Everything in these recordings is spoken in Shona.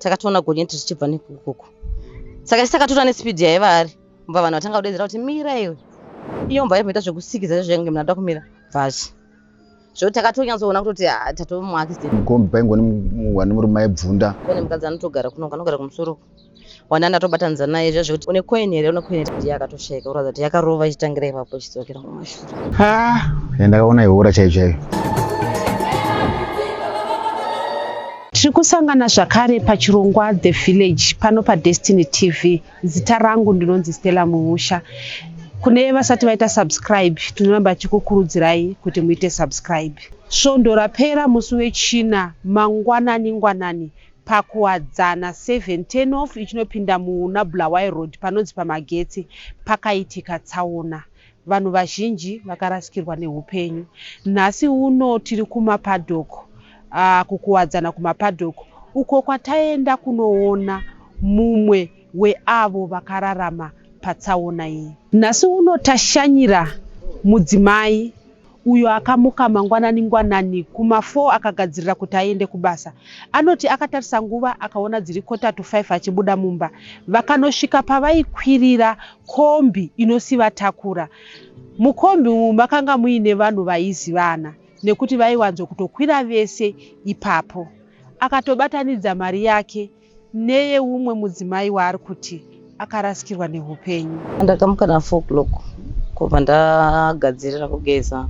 takatoona gonyeti tichibva nekukoko. Saka takatora nespeed yaiva ari mba vanhu vatanga kudedzera kuti mira iwe. Iyo mba yaita zvekusikidza zvainge mnada kumira bvachi. Zvoti takatonyatsoona kuti tatomu accident. Mukombi paingoni murume aibvunda. Kune mukadzi anotogara kuno kanogara kumusoro. Wandakabatanidza naye zvekuti une coin here une coin ndiye akatosheka uraza kuti yakarova ichitangira ipapo ichidzokera kumashure. Ndakaona ihora chaiyo. Tiri kusangana zvakare pachirongwa The Village pano paDestiny TV. Zita rangu ndinonzi Stella Mumusha. Kune vasati vaita subscribe tinoramba tichikukurudzirai kuti muite subscribe. Svondo rapera musi wechina mangwanani pakuwadzana 7:10 off ichinopinda muNabulawayo Road panonzi pamagetsi pakaitika tsaona. Vanhu vazhinji vakarasikirwa neupenyu. Nhasi uno tiri kumapadoko. Kukuwadzana kumapadoko uko kwataenda kunoona mumwe weavo vakararama patsaona iyi. Nhasi uno tashanyira mudzimai uyo akamuka mangwanani kuma 4 akagadzirira kuti aende kubasa. Anoti akatarisa nguva akaona dziri 4:45 achibuda mumba. Vakanosvika pavaikwirira kombi inosivatakura. Mukombi umu makanga muine vanhu vaizivana nekuti vaiwanzo kutokwira vese ipapo. Akatobatanidza mari yake neye umwe mudzimai waari kuti akarasikirwa neupenyu. Ndakamuka na 4 o'clock kubva ndagadzirira kugeza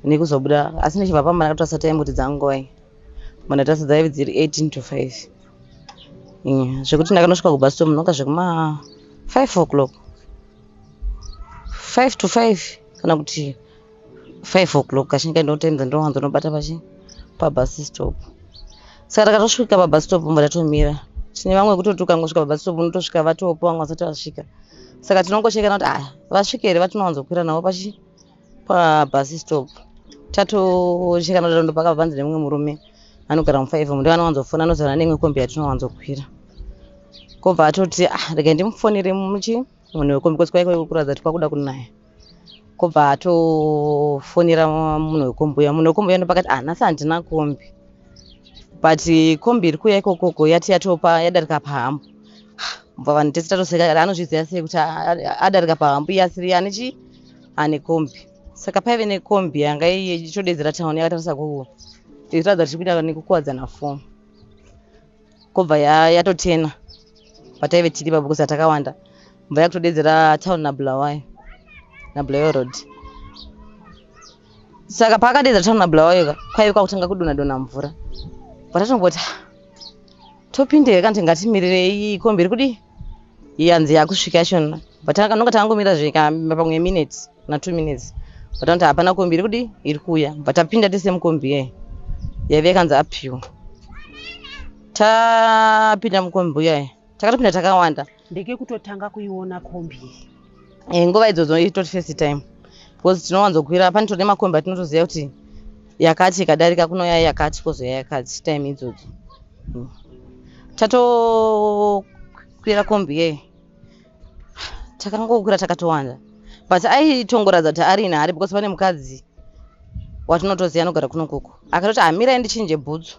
nekuzobuda asi nechibva pamba ndakatwasa time kuti dzangoi mana tasi dzaive dziri 18 to 5 zvekuti ndakanosvika kubus stop mnoka zvekuma 5 o'clock 5 to 5 kana kuti 5 o'clock kazhinji ndotime dzandowanza nobata pabus stop. Saka takatosvika pabus stop mba tatomira. Tine vamwe kuti tukangosvika pabus stop unotosvika vatopo vamwe vasati vasvika. Saka tinongochekana kuti vasvike here vatinowanzokwira navo pabus stop. Tatochekana kuti ndopaka panze nemumwe murume anogara mu5 ndiye anowanzofona anozana nemwe kombi yatinowanzokwira. Kobva atoti rega ndimufonere munhu wekombi kosi kwaiko kuradza kuti kwakuda kunaya. Kobva atofonera munhu wekombi uya. Munhu wekombi uya ndopakati nhasi handina kombi. But kombi iri kuya ikokoko yati yatopa yadarika pahambu. Mva vanhu tese tatoseka anozviziva sei kuti adarika pahambu yasiri ane kombi. Saka paive nekombi yanga ichitodedzera tauni yakatarisa ichiratidza kuti tiri kuenda nekukuwadzana 4. Kobva yatotena pataive tiri papo kusa takawanda. Mva yakutodedzera tauni Nabulawayo Road. Saka pakadedzera tauni Nabulawayo kwaive kwakutanga kudonha mvura. Patatongoti topinde kanti ngatimirire kombi iri kudi yanzi yakusvika yachona. Nonga tangomira zvika pamwe minute na 2 minutes. Patanoti hapana kombi iri kudi iri kuya. Patapinda tese mukombi ye. Yaive kanzi apiwa. Tapinda mukombi uya. Takatopinda takawanda. Ndeke kutotanga kuiona kombi. Nguva idzodzo itoti first time. Because tinowanzokwira pani tone makombi atinotoziva kuti yakati ikadarika kunoya yakati kozoya yakati time idzodzo. Tatokwira kombi ye. Takangokwira takatowanda. But aitongoradza kuti ari nhari because pane mukadzi watinotoziva anogara kuno koko. Akatoti amire ndichinje bhutsu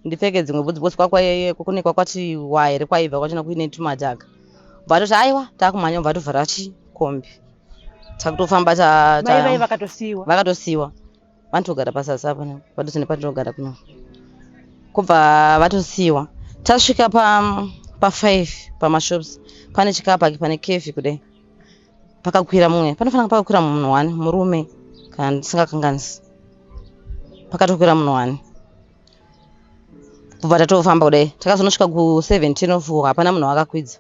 ndipfeke dzimwe bhutsu because kune kwakwati wairi kwaibva kwachina kuine tumadhaga. Vatoti aiwa takumhanya kubva tovhara chikombi. Takutofamba mai vakatosiyiwa. Vanotogara pasasa apa padhuze nepatinogara kuno. Kubva vatosiyiwa. Tasvika pa5 pamashops. Pane chikapaki pane cafe kudai. Pakakwira mumwe. Panofanira pakakwira munhu 1 murume kana ndisingakanganisi. Pakatokwira munhu 1. Kubva tatofamba kudai. Takazonosvika ku17 off hapana munhu akakwidza.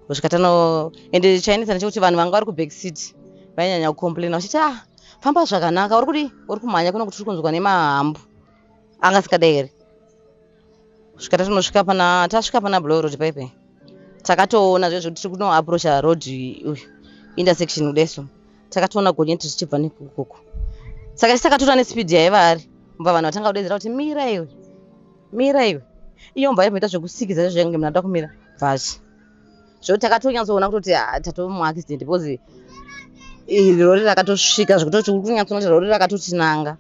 Kusvika ende chainetsa ndechekuti vanhu vanga vari kuback seat vainyanya kucomplaina vachiti famba zvakanaka uri kumhanya kuno kuti uri kunzwa nemahambu angasikadai here. Kusvika tatonosvika tasvika paNabulawayo Road paipai. Takatoona zvekuti tiri kuno approacha road intersection kudeso. Takatoona gonyeti tichibva nekukoko. Saka takatora nespeed yaiva ari mba vanhu vatanga kudedzera kuti mira iwe. Iyo mba yaita zvekusikidza zvainge mnada kumira bvachi. Zvoti takatonyatsoona kuti tatomu accident because rori rakatosvika zvekutoti uri kunyatsoona kuti rori rakatotinanga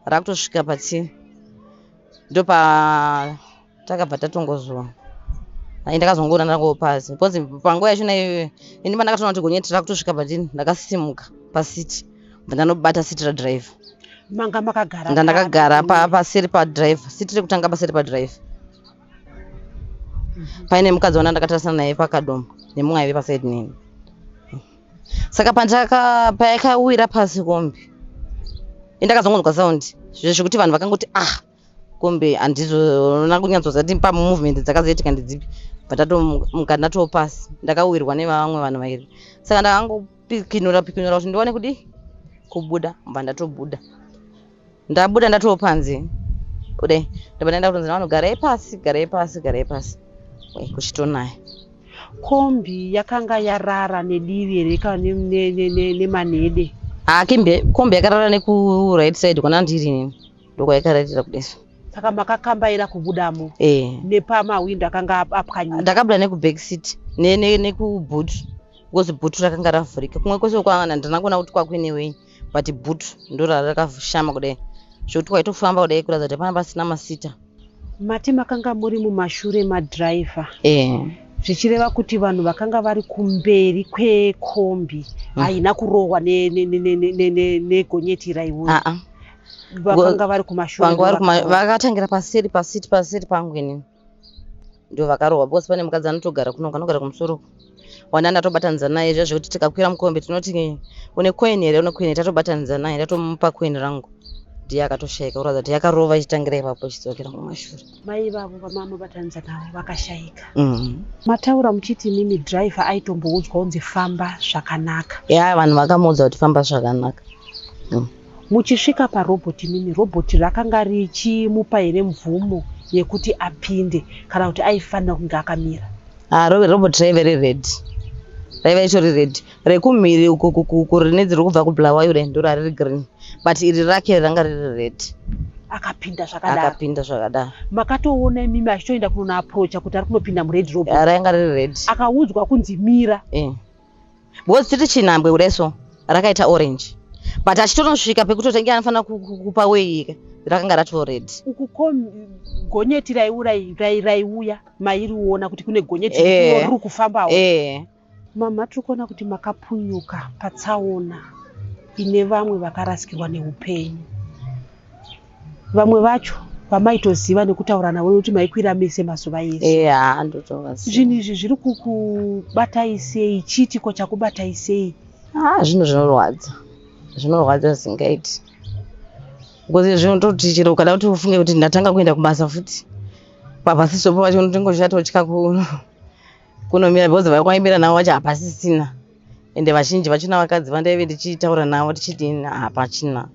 rakutosvika patiri. Ndopa takabva tatongozuva ndakazongoona ndangopasi because panguva yacho naiyoyo ini pandakatoona kuti gonyeti rakutosvika patini ndakasimuka pasiti bva ndanobata siti radhiraivha manga makagara ndandakagara paseri padhiraivha siti rekutanga paseri padhiraivha paine mukadzi wana ndakatarisana naye pakadomo nemumwe aive pasaidi neni saka payakawira pasi kombi indakazongonzwa saundi zvekuti vanhu vakangoti kombi handizona kunyatsozati pamovement dzakazoitika ndidzipi bvatatomuka ndatopasi ndakawirwa nevamwe vanhu vairi saka ndakangopikinura kuti ndiwane kudi kubuda mba ndatobuda ndabuda ndatopanze kudai ndabva ndaenda kutonzi navanhu garai pasi kuchitonaya kombi yakanga yarara nedivi reka nemanhede kombi yakarara nekuright side kwana ndiri nini ndoko yakaratira kudeso saka makakambaira kubudamo nepamawindo akanga apwanyika ndakabuda nekuback seat nekubhutu because bhutu rakanga ravhurika kumwe kwese kwanga ndandakona kuti kwakuine wenyi but bhutu ndo rakashama kudai zvokuti kwaitofamba kudai kuratidza kuti pana pasina masita mati makanga muri mumashure madhiraivha zvichireva kuti vanhu vakanga vari kumberi kwekombi haina kurohwa negonyeti raiuya vakanga vari kumashure vakatangira paseri pangu inini ndio vakarohwa because pane mukadzi anotogara kuno kanogara kumusoro wanda ndatobatanidza naye izvo zvekuti tikakwira mukombi tinoti une koini here tatobatanidza naye ndatomupa koini rangu ndiye akatoshaika kuratidza kuti yakarova ichitangira ipapo ichidzokera kumashure mai vavo vamanobatanidza navo vakashayika mataura muchiti mimi dhiraivha aitomboudzwa kunzi famba zvakanaka vanhu vakamuudza kuti famba zvakanaka muchisvika parobhoti mimi robhoti rakanga richimupa here mvumo yekuti apinde kana kuti aifanira kunge akamira robhoti raive riredhi raiva ichori redhi rekumhiri uku rinedzi rokubva kubulawayo kudai ndo rari green but iri rake ranga riri redhi akapinda zvakadaro makatoona imimi achitoenda kunoona aprocha kuti ari kunopinda muredhi robhoti rainga riri redhi akaudzwa kunzi mira because tiri chinhambwe kudai so rakaita orange but achitonosvika pekutotengea anofanira kupa weyika rakanga rato redhi uku gonyeti raiuya mairiona kuti kune gonyeti riri kufambawo mama tiri kuona kuti makapunyuka patsaona ine vamwe vakarasikirwa neupenyu vamwe vacho vamaitoziva nekutaura navo kuti maikwira mese mazuva ese zvinhu izvi zviri kukubatai sei chiitiko chakubatai sei zvinhu zvinorwadza zvisingaiti because zvinototi chero ukada kuti ufunge kuti ndatanga kuenda kubasa futi pabhasistopo pacho unotongochitotya kunomira because vaikwaimira navo vacho hapasisina ende vazhinji vachona vakadzi vandaive ndichitaura navo tichidini hapachina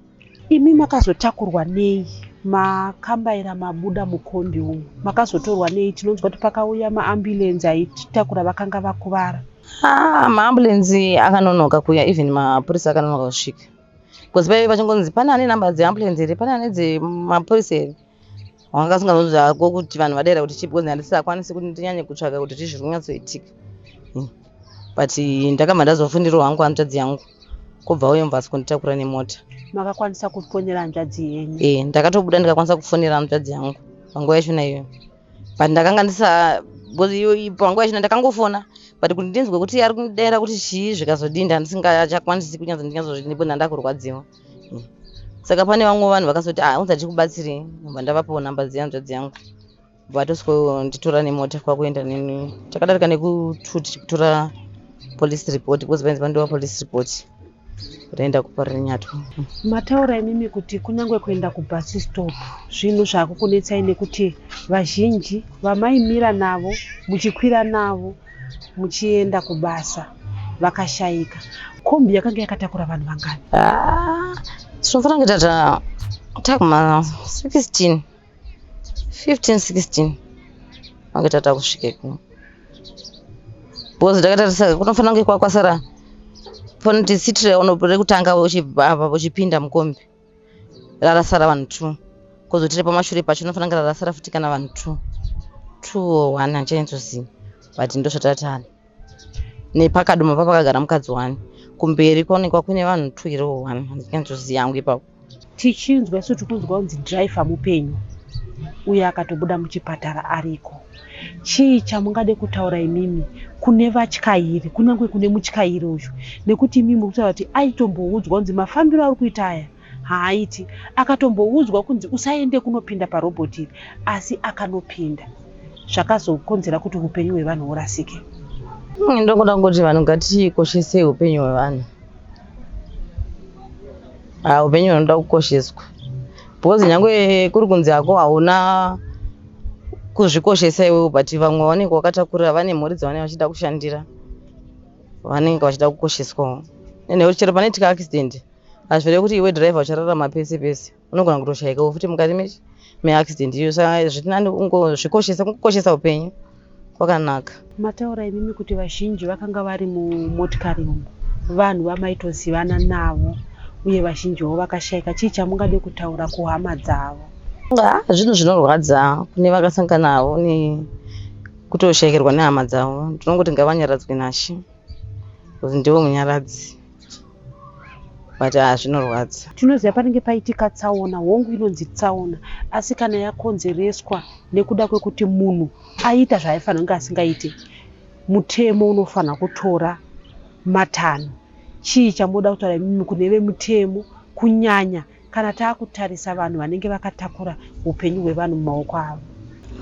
imi makazotakurwa nei makambaira mabuda mukombi umu makazotorwa nei tinonzwa kuti pakauya maambulenzi aitakura vakanga vakuvara maambulenzi akanonoka kuuya even mapurisa akanonoka kusvika because paive vachingonzi pane ane namba dzeambulenzi here pane ane dzemapurisa here wanga singazonzi hako kuti vanhu vadaira kuti chipi because handisakwanisi kuti ndinyanye kutsvaga kuti tizviri kunyatsoitika but ndakabva ndazofundirawo hangu hanzvadzi yangu kubva uyo mubvasi kunditakura nemota makakwanisa kufonera hanzvadzi yenyu ndakatobuda ndikakwanisa kufonera hanzvadzi yangu panguva yachona iyoyo but ndakanga panguva yachona ndakangofona but kuti ndinzwe kuti ari kundera kuti chii zvikazodinda ndisingachakwanisi kunyanza ndinyatsozvinipo ndandakurwadziwa saka pane vamwe vanhu vakazoti unza ndikubatsirei bva ndavapawo namba dzehanzvadzi yangu vatosiko nditora nemota kwakuenda neni takadarika nekututi kutora police report because vainzi vandiwa police report kutaenda kuparira nyato mataura imimi kuti kunyange kuenda kubus stop zvinhu zvakukunetsai nekuti vazhinji vamaimira navo muchikwira navo muchienda kubasa vakashayika kombi yakanga yakatakura vanhu vangani tinofanira kuita takuma 15-16 vange tata kusvikeku because ndakatarisa kunofanira kunge kwakwasara ponoti siti rekutanga uchipinda mukombi rarasara vanhu 2 kozotire pamashure pacho unofanira kunge rarasara futi kana vanhu 2 or 1 handichainzoziva but ndo zvatatari nepakadomo papakagara mukadzi 1 kumberi kwaonekwa kune vanhu 2 here or 1 handichainzoziva yangu ipapo tichinzwa isu tikunzwa kunzi dhiraivha mupenyu uye akatobuda muchipatara ariko. Chii chamungade kutaura imimi kune vatyairi, kunyange kune mutyairi uyu, nekuti imimi kutaura kuti aitomboudzwa kunzi mafambiro ari kuita aya haaiti, akatomboudzwa kunzi usaende kunopinda parobhoti iri, asi akanopinda, zvakazokonzera kuti upenyu hwevanhu hurasike. Ndokuda kuti vanhu ngatikoshese upenyu hwevanhu. Upenyu hunoda kukosheswa. Because nyangwe kuri kunzi hako hauna kuzvikoshesa iwewe, but vamwe vanenge vakatakurira, vane mhuri dzavanenge vachida kushandira, vanenge vachida kukosheswawo. Nekuti chero panaitika accident, hazvirevi kuti iwe driver uchararama pese pese, unogona kutoshayikawo futi mukati meaccident iyo. Saka zvitinani kungozvikoshesa, kukoshesa upenyu kwakanaka. Mataura imimi kuti vazhinji vakanga vari mumotikari umu, vanhu vamaitozivana navo, uye vazhinjiwo vakashayika. Chii chamungade kutaura kuhama dzavo? Zvinhu zvinorwadza kune vakasangana navo nekutoshayikirwa nehama dzavo. Tinongoti ngavanyaradzwe naShe, kuti ndiwo munyaradzi, but zvinorwadza. Tinoziva panenge paitika tsaona, hongu inonzi tsaona, asi kana yakonzereswa nekuda kwekuti munhu aita zvaaifanira kunge asingaiti, mutemo unofanira kutora matanho. Chii chamunoda kutaura imimi kune vemutemo, kunyanya kana taakutarisa vanhu vanenge vakatakura upenyu hwevanhu mumaoko avo?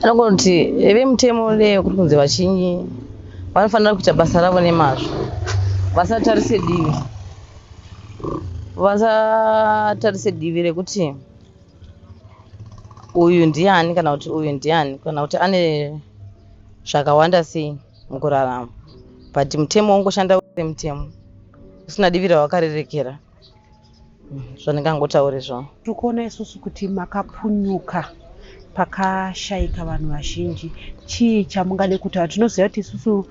Anongoti vemutemo kuri kunzi vachinyi vanofanira kuita basa ravo nemazvo, vasatarise divi rekuti uyu ndiani kana kuti uyu ndiani, kana kuti ane zvakawanda sei mukurarama, but mutemo wongoshanda semutemo, usina divi rawakarerekera. Zvandingangotaure zvavo. Tikuona isusu kuti makapunyuka pakashayika vanhu vazhinji. Chii chamungade kutaura? Tinoziva kuti isusu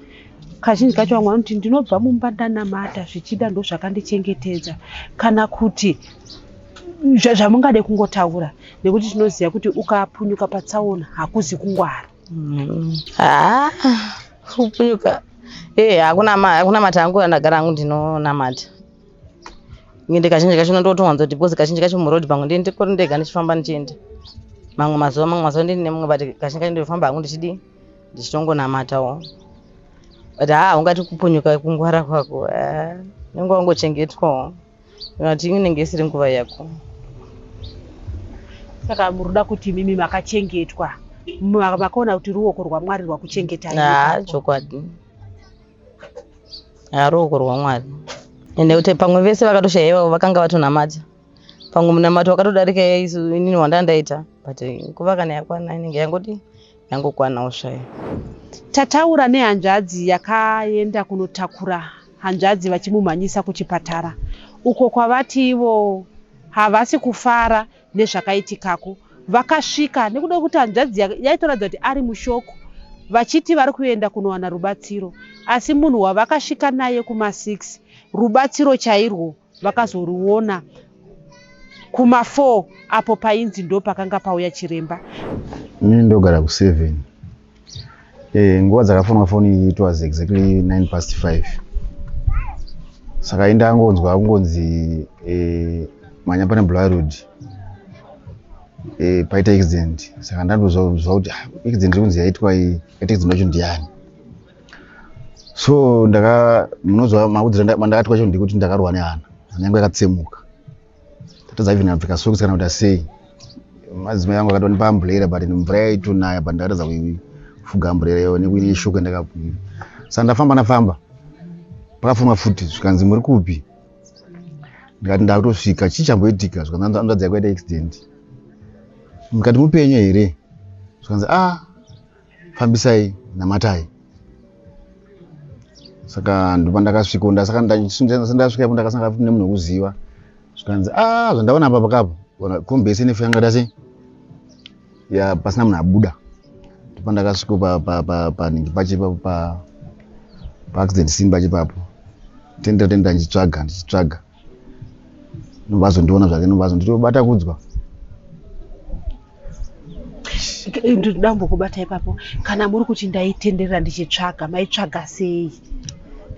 kazhinji kacho vamwe vanoti ndinobva mumba ndanamata, zvichida ndo zvakandichengetedza, kana kuti zvamungade kungotaura, nekuti tinoziva kuti ukapunyuka patsaona hakuzi kungwara. Kupunyuka hakuna mata angu andagara angu ndinonamata. Ngende kazhinji kacho ndotowanza kuti because kazhinji kacho muroad pangu ndikori ndega ndichifamba ndichienda. Mamwe mazuva ndini nemumwe, but kazhinji kacho ndinofamba hangu ndichitongonamatawo. But ungati kupunyuka kungwara kwako, nenge wangochengetwawo, kuti inenge isiri nguva yako. Saka muruda kuti mimi makachengetwa, makaona kuti ruoko rwaMwari rwakuchengeta. Chokwadi, ruoko rwaMwari. Ende kuti pamwe vese vakatoshayiwa vakanga vatonamata, pamwe munamato wakatodarika inini wandandaita, but nguva kana yakwana inenge yangoti yangokwanawo shayo. Tataura nehanzvadzi yakaenda kunotakura hanzvadzi vachimumhanyisa kuchipatara, uko kwavati ivo havasi kufara nezvakaitikako. Vakasvika nekuda kuti hanzvadzi yaitoratidza kuti ari mushoko, vachiti vari kuenda kunowana rubatsiro, asi munhu wavakasvika naye kuma6, rubatsiro chairwo vakazoruona kuma4, apo painzi ndo pakanga pauya chiremba. Inini ndogara ku7. Nguva dzakafonwa foni it was exactly 5:09. Saka indangonzwa kungonzi manya pane Blood Road paita accident. Saka ndandozwa kuti accident kunzi yaitwa accident yacho ndiani. So munozwa maudzira mandakati kwacho ndikuti ndakarwa nehana, hana yangu yakatsemuka. Tatadza even apfeka socks kana kuti asei. Madzimai yangu akatonipa umbrella, but mvura yaitonaya, but ndakatadza kufuga umbrella iyo nekuine shuka ndakapwira. Saka ndafamba pakafonwa futi zvikanzi muri kupi. Ndikati ndakutosvika, chii chamboitika? Zvikanzi hanzvadzi yako yaita accident. Mukati mupenyu here? Zvikanzi fambisai namatai. Saka ndipo ndakasvika, saka ndasvika ipo ndakasangana nemunhu wekuziva. Zvikanzi zvandaona apa pakapo kombese nefu yanga dase pasina munhu abuda. Ndipo ndakasvika panhingi pachipa pa-accident scene pachipapo. Tenda ndichitsvaga. Nobazondiona zvake, nobazonditobata kudzwa. Ndambokubata ipapo, kana muri kuti ndaitenderera ndichitsvaga, maitsvaga sei?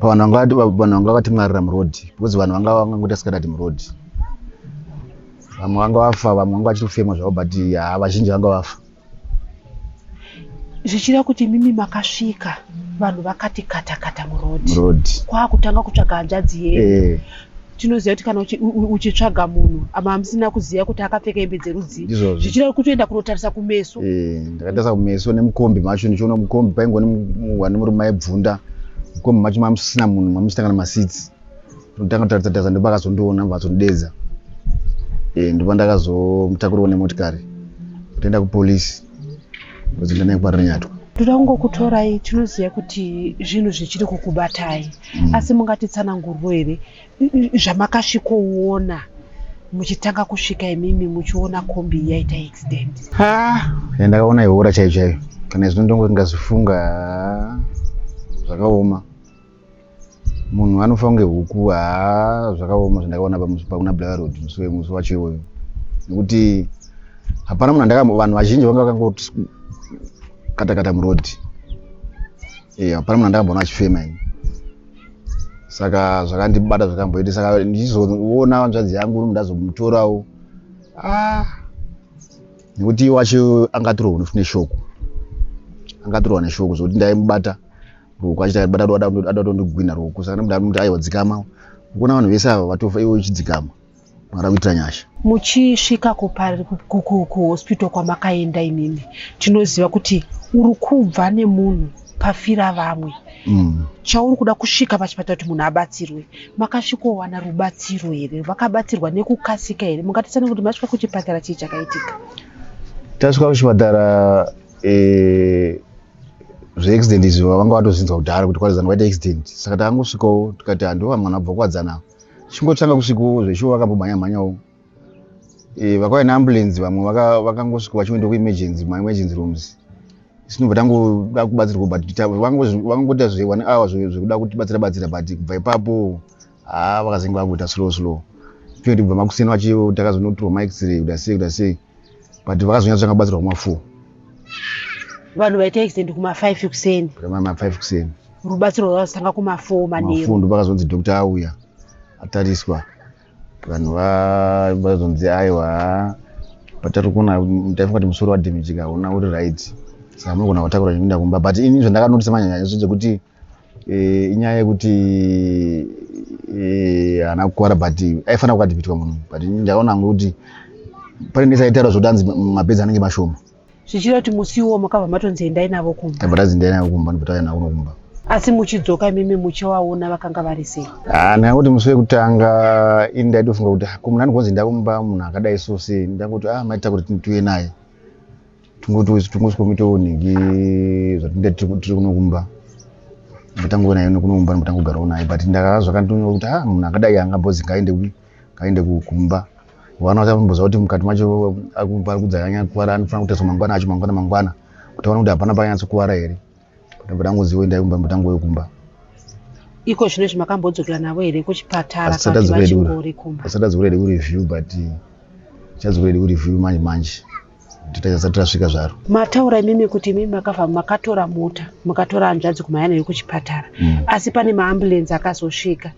Vanhu vanga vakatimwarira murodhi, because vanhu vanga vangangoti asikadati murodhi. Vamwe vanga vafa, vamwe vanga vachitofema zvavo, but vazhinji vanga vafa. zvichira kuti mimi makasvika vanhu vakati kata murodhi kwakutanga kutsvaga hanzvadzi yenyu. Tinoziva kuti kana uchitsvaga munhu ama hamusina kuziva kuti akapfeka hembe dzerudzi, zvichira kutoenda kunotarisa kumeso. Ndakatarisa kumeso nemukombi macho ndichiona mukombi paingwa nemuhwani murume aibvunda, mukombi macho mamusina munhu mamusitangana masitsi. Ndotanga kutaridza ndopakazondiona mbatsondedza. Ndipo ndakazomutakuriwa nemotikari kutoenda kupolisi kuti ndakwaranyatwa. Toda kungokutorai, tinoziva kuti zvinhu zvichiri kukubatai, asi mungatitsananguriro here zvamakasvikoona muchitanga kusvika imimi muchiona kombi yaita accident? Ndakaona ihora chaiyo kana izvo ndongazvifunga zvakaoma. Munhu anofa kunge huku, zvakaoma zvandakaona pakuna Blair Road musi wacho iwoyo, nekuti hapana munhu vanhu vazhinji vanga vakangoti kata murodhi. Hapana munhu andakamboona achifema ini. Saka zvakandibata zvakamboita, saka ndichizoona hanzvadzi yangu ndazomutorawo. Nekuti iye wacho angatorwa neshoko. Angatorwa neshoko zvokuti ndaimubata ruoko achiti bata ada kutondogwina ruoko. Saka ndamuti aiwa dzikama. Ukuona vanhu vese ava vatofa iwe uchidzikama. Mwari kuitira nyasha. Muchisvika kuhospital kwamakaenda imimi, tinoziva kuti uri kubva nemunhu pafira vamwe. Chauri kuda kusvika pachipatara kuti munhu abatsirwe. Makasvikowana rubatsiro here? Vakabatsirwa nekukasika here? Mungatitsana kuti masvika kuchipatara chii chakaitika? Tasvika kuchipatara zveaccident izvo vanga vatozinzwa kudhara kuti Kuwadzana kwaita accident. Saka takangosvikawo tikati handova mwana abva Kuwadzana. Chingotanga kusvikawo zveshuwa vakambomhanya-mhanyawo. Vakauya neambulance, vamwe vakangosvika vachienda kuemergency rooms. Sinobva tangoda kubatsirwa but vangoita zve1 hour zvekuda kuti batsira but kubva ipapo vakazenge vangoita slow. Kuti kubva makuseni wacho takazonotorwa ma-x-ray kuda sei but vakazonyatsotsvanga kubatsirwa kuma4. Vanhu vaita accident kuma5 kuseni. Kuma5 kuseni. Rubatsiro rwakazotanga kuma4 manheru. Mafundo pakazonzi dokta auya atariswa. Vanhu vazonzi aiwa patari kuona taifunga kuti musoro wadhimijika una uri right. Saka munogona kutakura chinoenda kumba but ini zvandakanotisa manyanya zvekuti inyaya yekuti haana kukwara but aifanira kukadhibitwa munhu but ndakaona kuti pane nesaitaura zvodanzi mabhedzi anenge mashoma. Zvichira kuti musiwo makabva matonzi endai navo kumba. Tabva endai navo kumba ndibva navo kumba. Asi muchidzoka imimi muchivaona vakanga vari sei? Ndakakuti musi wekutanga ini ndaitofunga kuti munhu anogonzi ndakumba munhu akadai so sei, ndangoti maita kuti tiuye naye tungosvika mitoonhingi zvatinge tiri kunokumba ndatangoona naye kunokumba ndotangogarawo naye but ndakazvakandinyora kuti munhu akadai angambonzi ngaende kumba. Vana vachamboza kuti mukati macho ari kudzanya kuwara, anofanira kutaswa mangwana acho mangwana kuti aone kuti hapana panyatsokuwara here. Ndatangoziva endai kumba ndotangowe kumba. Iko zvino zvimakambodzokera navo here kuchipatara kana vachingori kumba? Asati adzokera kureview but chadzokera kureview manje titasati tasvika zvaro. Mataura imimi kuti imimi makabva makatora mota mukatora hanzvadzi kumayana yekuchipatara, asi pane maambulenzi akazosvika.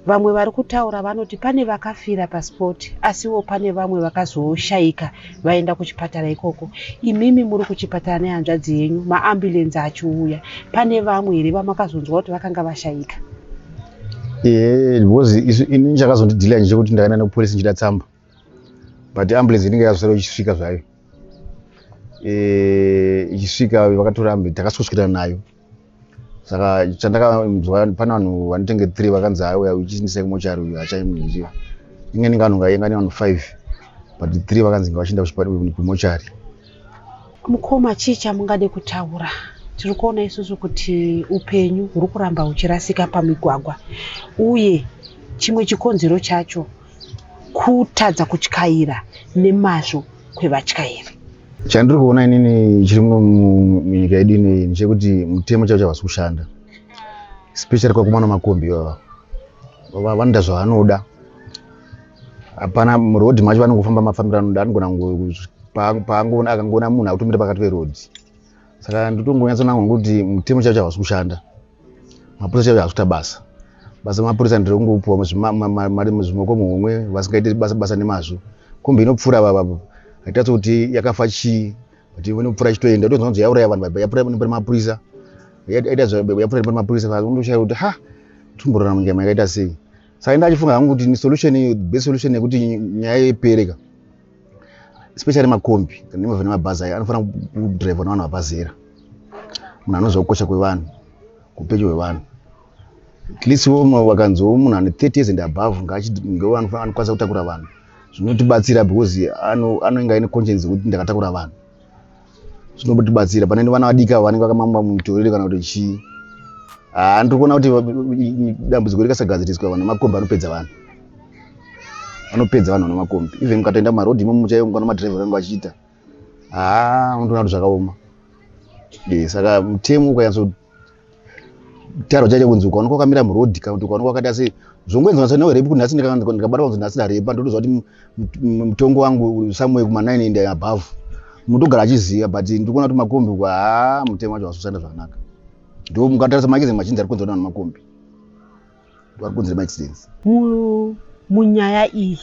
Vamwe vari kutaura vanoti pane vakafira paspot, asiwo pane vamwe vakazoshayika vaenda kuchipatara ikoko. Imimi muri kuchipatara nehanzvadzi yenyu, maambulenzi achiuya, pane vamwe here vamakazonzwa kuti vakanga vashayika? Because ini chakazondidhila nje kuti ndakaenda nekupolisi nchida tsamba but ambulance inenge yazosara ichisvika zvayo. Ichisvika vakatora ambulenzi takasvika nayo. Saka chandakanzwa pana vanhu vanotenge 3 vakanzi auya uchisindisa kumochari uyu achaimuzviwa. Inge ninganhu ngaingani vanhu 5 but 3 vakanzi ngavachienda kumochari. Mukoma chii chamungade kutaura? Tiri kuona isusu kuti upenyu huri kuramba huchirasika pamigwagwa uye chimwe chikonzero chacho kutadza kutyaira nemazvo kwevatyairi. Chandiri kuona inini chiri munyika yedu ine ndechekuti mutemo chavo chavasi kushanda, especially kwakumana makombi ivava vanoda zvavanoda. Hapana murodhi macho vanongofamba mafambiro anoda, anogona akangoona munhu akutomira pakati perodhi. Saka ndotongonyatsoona kuti mutemo chavo chavasi kushanda, mapurisa chavo havasi kuita basa mapurisa nderekungopuwa mari muzvimoko muhomwe vasingaiti basa nemazvo. Kombi inopfuura vava haitatso kuti yakafa chii but when mvura ichitoenda ndozonzi yauraya vanhu yapura mapurisa yapura mapurisa undoshaira kuti ha tomborarama nyama yakaita sei. Saka ndachifunga hangu kuti ni solution, best solution yekuti nyaya yepereka, especially makombi nemovha nemabhazi aya anofanira kudhiraivhwa navanhu vabazera, munhu anoziva kukosha kwevanhu, kupecho kwevanhu. At least vakanziwo munhu ane 30 years and above anokwanisa kutakura vanhu, zvinotibatsira because anenge aine conscience kuti ndakatakura vanhu, zvinotibatsira. Pane vana vadiki ava vanenge vakamamba mutorere kana kuti chii. Ndikuona kuti dambudziko rikasagadziriswa vanhu nemakombi anopedza vanhu, nemakombi. Even mukatoenda mumarodhi imomo chaivo mukaona madhiraivha vanenge vachiita, unotoona kuti zvakaoma. Saka mutemo ukanyatsotarwa chacho kunzi ukaonekwa wakamira murodhi kana kuti ukaonekwa wakati asi zvongoenzwa newerepi kunhasi ndikabatwa kunzi nhasi ndarepa, ndotoziva kuti mutongo wangu somewhere kuma9 and above, munotogara achiziva. But ndikuona kuti makombi mutemo wacho wasushanda zvakanaka. Ndo mukatarisa magezi machinzi ari kunzwa nemakombi, ari kunzira maaccidents. Munyaya iyi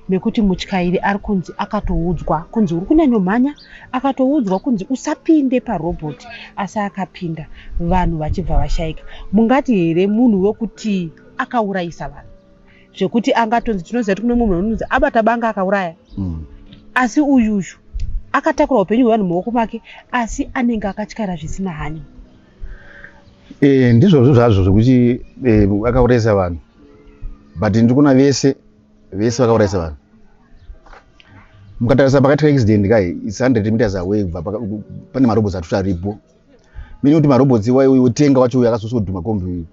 mekuti mutyairi ari kunzi akatoudzwa kunzi uri kunyanyomhanya, akatoudzwa kunzi usapinde parobhoti, asi akapinda, vanhu vachibva vashaika. Mungati here munhu wekuti akaurayisa vanhu zvekuti angatonzi tinoziva kuti kune mumwe unonzi abata banga akauraya, asi uyuyu akatakura upenyu hwevanhu mumaoko make, asi anenge akatyaira zvisina hanya. Ndizvo zvazvo zvokuti akaurayisa vanhu, but ndikuona vese vakaurayisa vanhu. Mukatarisa pakatika accident kai it's 100 meters away, pane marobotsi atatu aripo. Mini kuti marobotsi waitenga wacho uyu akazosodhuma kombi uyu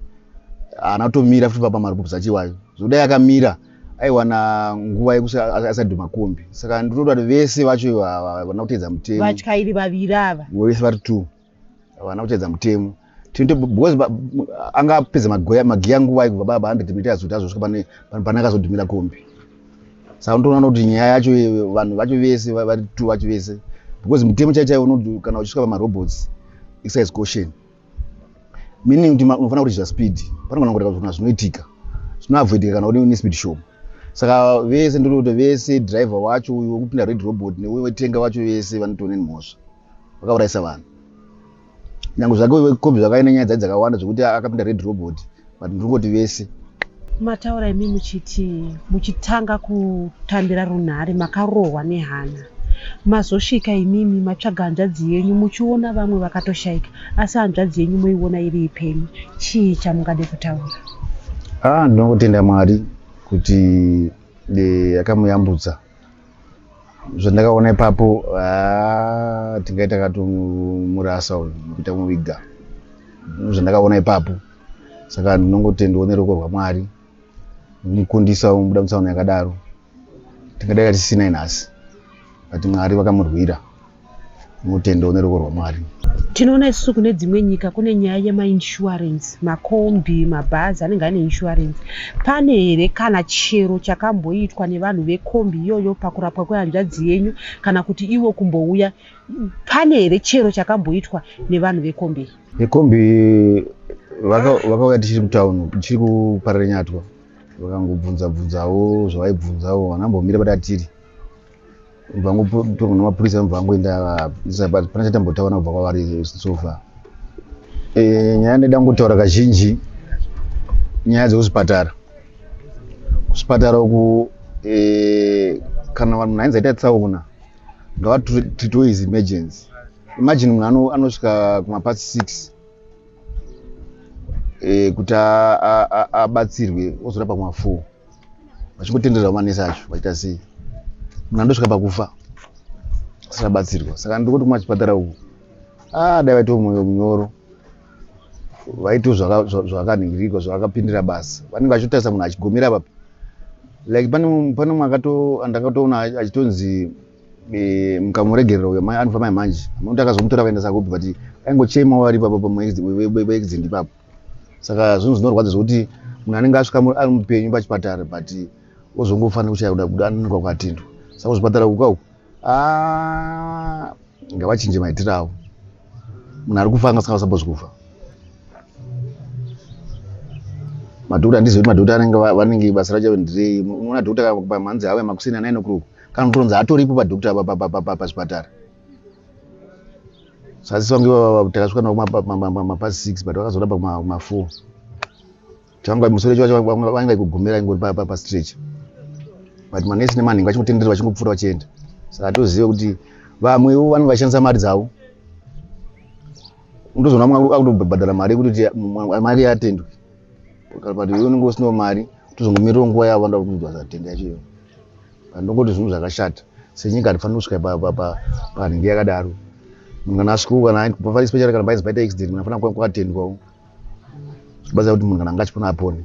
anatomira futi pamarobotsi achiwayo, zvodai akamira aiwana nguva yekuti asadhuma kombi. Saka ndinoda kuti vese vacho vana kutedza mutemo, vatyairi vaviri ava vese vari 2 vana kutedza mutemo, because angapedza magiya nguva kubva pa 100 meters kuti azosvika pane akazodhumira kombi. Saka ndoona kuti nyaya yacho vanhu vacho vese vari 2 vacho vese, because mutemo chaichaiwo unoti kana uchisvika pamarobotsi exercise caution, meaning kuti unofanira kuridza speed. Panogona kuita kuti zvinoitika zvinoavoidika kana uri nespeed shoma. Saka vese ndoti vese driver wacho uyu wekupinda red robot newetenga wacho vese vanotoona nemhosva, vakaurayisa vanhu. Nyange zvake kombi zvakaine nyaya dzakawanda zvokuti akapinda red robot, but ndingoti vese. Mataura imi muchitanga kutambira runhare makarohwa nehana, mazosvika imimi matsvaga hanzvadzi yenyu muchiona vamwe vakatoshaika, asi hanzvadzi yenyu moiona iri ipenyu, chii chamungade kutaura? Ndinongotenda Mwari kuti akamuyambutsa. Zvandakaona ipapo tingaita katomurasa uyu kuita muviga, zvandakaona ipapo. Saka ndinongotenda neruoko rwaMwari mukundisa mubuda mutsaona yakadaro, tingadai tisina nhasi, but Mwari vakamurwira. Mutendo neruoko rwaMwari. Tinoona isusu kune dzimwe nyika kune nyaya yemainsurance, makombi, mabhazi anenge ane insurance. Pane here kana chero chakamboitwa nevanhu vekombi iyoyo pakurapwa kwehanzvadzi yenyu, kana kuti iwo kumbouya, pane here chero chakamboitwa nevanhu vekombi? Vekombi vakauya tichiri mutauni, tichiri kuparara nyatwa, vakangobvunzawo zvavaibvunzawo, vanambomira patatiri vangotorwa nemapurisa vangoenda pane chatambotaura kubva kwavari sofa. Nyaya ndangotaura kazhinji nyaya dzekuzvipatara. Kuzvipatara uku kana munhu ainzi aita tsaona ngavatreatiwe his emergency. Imagine munhu anosvika kumapasi 6 kuti abatsirwe ozorapa kuma4 vachingotenderera manesi acho vachiita sei. Munhu andosvika pakufa asabatsirwa. Saka ndikuti kumachipatara uku dai vaitawo mwoyo munyoro, vaitawo zvakaningirirwa, zvakapindira basa. Vanenge vachitarisa munhu achigomera apa, like pane mumwe ndakatoona achitonzi mukamuregerera uyo anofa mai manje, amuti akazomutora akaendesa kupi, but aingochemawo ari ipapo pamuexident ipapo. Saka zvinhu zvinorwadza zvokuti munhu anenge asvika ari mupenyu pachipatara, but ozongofanira kuchaya kuda anonoka kwatindwa. Saka kuzvipatara uku ngavachinje maitiro avo. Munhu ari kufa angasanga sabhozi kufa. Madhokota handizivi kuti madhokota vanenge basa racho ndirei. Unoona dhokota pamhanzi avo makuseni 9 o'clock kana kutonzi atoripo padhokota pachipatara. sasi wange takasvika nawo mapasi 6 but wakazoramba kuma4 changa musoro chacho vanga kugumira ingori pa stretch but manesi nemanhingi vachingotendera vachingopfuura vachienda saka tozive kuti vamwewo vanenge vachishandisa mari dzavo undozoona mumwe akutobhadhara mari yekuti mari yatendwe but iwe unenge usinawo mari tozongomirira nguva yavo vanoda kuti vasatenda yacho iyo ndongoti zvinhu zvakashata senyika hatifaniri kusvika panhingi yakadaro munhu kana asvika kana especially kana paita accident munhu afanira kwakatendwawo zvibatsira kuti munhu kana anga achipona apone